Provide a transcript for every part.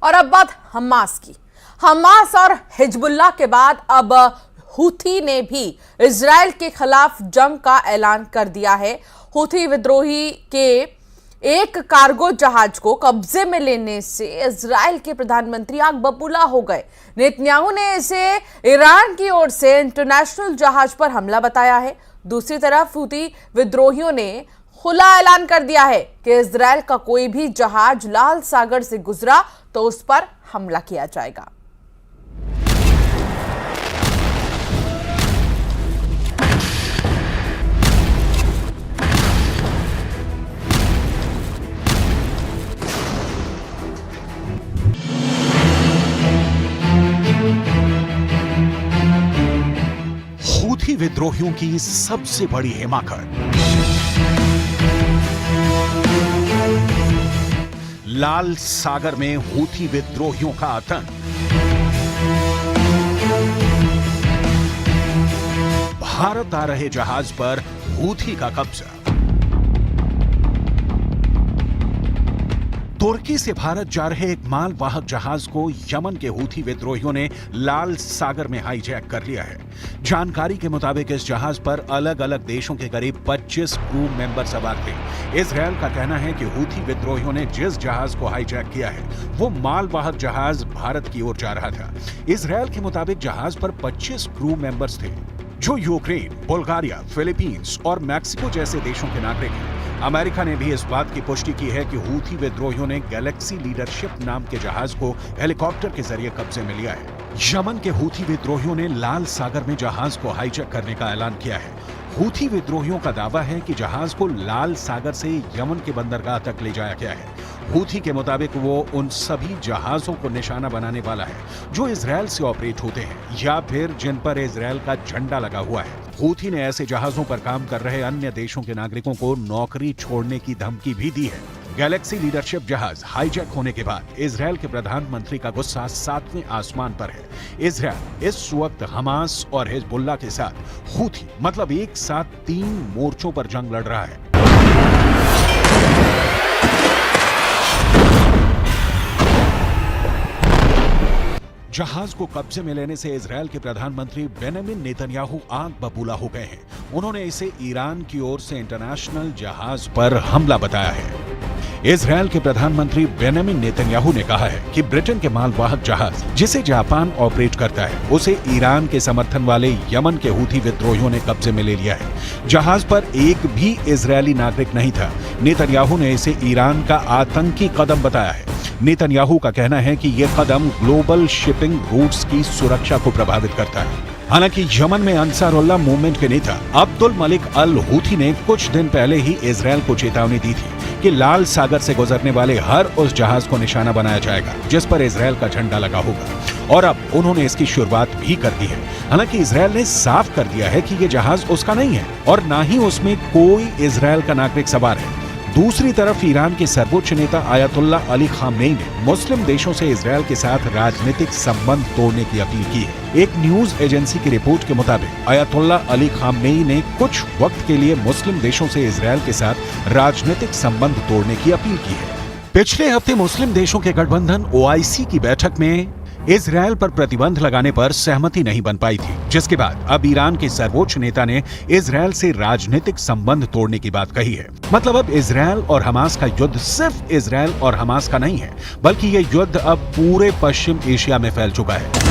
और अब बात हमास की। हमास और हिजबुल्लाह के बाद अब हूथी ने भी इजराइल के खिलाफ जंग का ऐलान कर दिया है। हूथी विद्रोही के एक कार्गो जहाज को कब्जे में लेने से इजराइल के प्रधानमंत्री आग बबूला हो गए। नेतन्याहू ने इसे ईरान की ओर से इंटरनेशनल जहाज पर हमला बताया है। दूसरी तरफ हूथी विद्रोहियों ने खुला ऐलान कर दिया है कि इजराइल का कोई भी जहाज लाल सागर से गुजरा तो उस पर हमला किया जाएगा। हूथी विद्रोहियों की सबसे बड़ी हिमाकत, लाल सागर में हूथी विद्रोहियों का आतंक। भारत आ रहे जहाज पर हूथी का कब्जा। तुर्की से भारत जा रहे एक मालवाहक जहाज को यमन के हूथी विद्रोहियों ने लाल सागर में हाईजैक कर लिया है। जानकारी के मुताबिक इस जहाज पर अलग अलग देशों के करीब 25 क्रू मेंबर सवार थे। इजरायल का कहना है कि हूथी विद्रोहियों ने जिस जहाज को हाईजैक किया है वो मालवाहक जहाज भारत की ओर जा रहा था। इजरायल के मुताबिक जहाज पर 25 क्रू मेंबर्स थे जो यूक्रेन, बुल्गारिया, फिलीपींस और मैक्सिको जैसे देशों के नागरिक हैं। अमेरिका ने भी इस बात की पुष्टि की है कि हूथी विद्रोहियों ने गैलेक्सी लीडरशिप नाम के जहाज को हेलीकॉप्टर के जरिए कब्जे में लिया है। यमन के हूथी विद्रोहियों ने लाल सागर में जहाज को हाईजैक करने का ऐलान किया है। हूथी विद्रोहियों का दावा है कि जहाज को लाल सागर से यमन के बंदरगाह तक ले जाया गया है। हूथी के मुताबिक वो उन सभी जहाजों को निशाना बनाने वाला है जो इजरायल से ऑपरेट होते हैं या फिर जिन पर इजरायल का झंडा लगा हुआ है। हूथी ने ऐसे जहाजों पर काम कर रहे अन्य देशों के नागरिकों को नौकरी छोड़ने की धमकी भी दी है। गैलेक्सी लीडरशिप जहाज हाईजैक होने के बाद इजरायल के प्रधानमंत्री का गुस्सा 7वें आसमान पर है। इजरायल इस वक्त हमास और हिजबुल्लाह के साथ हूथी मतलब एक साथ 3 मोर्चों पर जंग लड़ रहा है। जहाज को कब्जे में लेने से इजरायल के प्रधानमंत्री बेंजामिन नेतन्याहू आग बबूला हो गए हैं। उन्होंने इसे ईरान की ओर से इंटरनेशनल जहाज पर हमला बताया है। इजरायल के प्रधानमंत्री बेंजामिन नेतन्याहू ने कहा है कि ब्रिटेन के मालवाहक जहाज जिसे जापान ऑपरेट करता है उसे ईरान के समर्थन वाले यमन के हूथी विद्रोहियों ने कब्जे में ले लिया है। जहाज पर एक भी इजरायली नागरिक नहीं था। नेतन्याहू ने इसे ईरान का आतंकी कदम बताया है। नेतन्याहू का कहना है कि यह कदम ग्लोबल शिपिंग रूट्स की सुरक्षा को प्रभावित करता है। हालांकि यमन में अंसारुल्लाह मूवमेंट के नेता अब्दुल मलिक अल हूथी ने कुछ दिन पहले ही इजरायल को चेतावनी दी थी कि लाल सागर से गुजरने वाले हर उस जहाज को निशाना बनाया जाएगा जिस पर इजरायल का झंडा लगा होगा, और अब उन्होंने इसकी शुरुआत भी कर दी है। हालांकि इजरायल ने साफ कर दिया है कि यह जहाज उसका नहीं है और ना ही उसमें कोई इजरायल का नागरिक सवार है। दूसरी तरफ ईरान के सर्वोच्च नेता आयतुल्लाह अली खामेनी ने मुस्लिम देशों से इजरायल के साथ राजनीतिक संबंध तोड़ने की अपील की है। एक न्यूज एजेंसी की रिपोर्ट के मुताबिक आयतुल्लाह अली खामेनी ने कुछ वक्त के लिए मुस्लिम देशों से इजरायल के साथ राजनीतिक संबंध तोड़ने की अपील की है। पिछले हफ्ते मुस्लिम देशों के गठबंधन OIC की बैठक में इजरायल पर प्रतिबंध लगाने पर सहमति नहीं बन पाई थी, जिसके बाद अब ईरान के सर्वोच्च नेता ने इजरायल से राजनीतिक संबंध तोड़ने की बात कही है। मतलब अब इजरायल और हमास का युद्ध सिर्फ इजरायल और हमास का नहीं है, बल्कि यह युद्ध अब पूरे पश्चिम एशिया में फैल चुका है।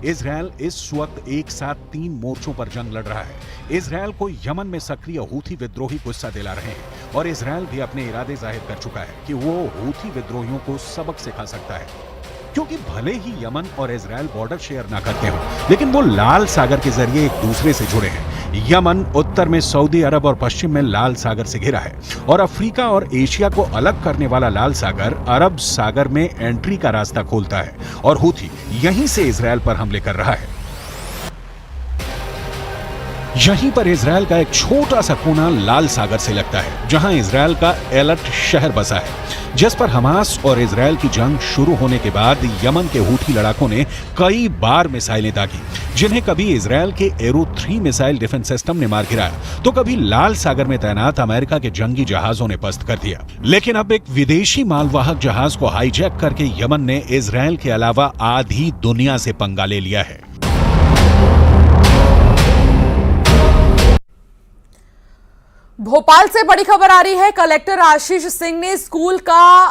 इजरायल इस वक्त एक साथ 3 मोर्चों पर जंग लड़ रहा है। इजरायल को यमन में सक्रिय हूथी विद्रोही गुस्सा दिला रहे हैं और इजरायल भी अपने इरादे जाहिर कर चुका है कि वो हूथी विद्रोहियों को सबक सिखा सकता है, क्योंकि भले ही यमन और इजरायल बॉर्डर शेयर ना करते हो, लेकिन वो लाल सागर के जरिए एक दूसरे से जुड़े हैं। यमन उत्तर में सऊदी अरब और पश्चिम में लाल सागर से घिरा है और अफ्रीका और एशिया को अलग करने वाला लाल सागर अरब सागर में एंट्री का रास्ता खोलता है और हूथी यहीं से इजरायल पर हमले कर रहा है। यहीं पर इजरायल का एक छोटा सा कोना लाल सागर से लगता है, जहां इजरायल का एलट शहर बसा है, जिस पर हमास और इजरायल की जंग शुरू होने के बाद यमन के हूथी लड़ाकों ने कई बार मिसाइलें दागी, जिन्हें कभी इजरायल के एरो 3 मिसाइल डिफेंस सिस्टम ने मार गिराया, तो कभी लाल सागर में तैनात अमेरिका के जंगी जहाजों ने पस्त कर दिया। लेकिन अब एक विदेशी मालवाहक जहाज को हाईजैक करके यमन ने इजरायल के अलावा आधी दुनिया से पंगा ले लिया है। भोपाल से बड़ी खबर आ रही है। कलेक्टर आशीष सिंह ने स्कूल का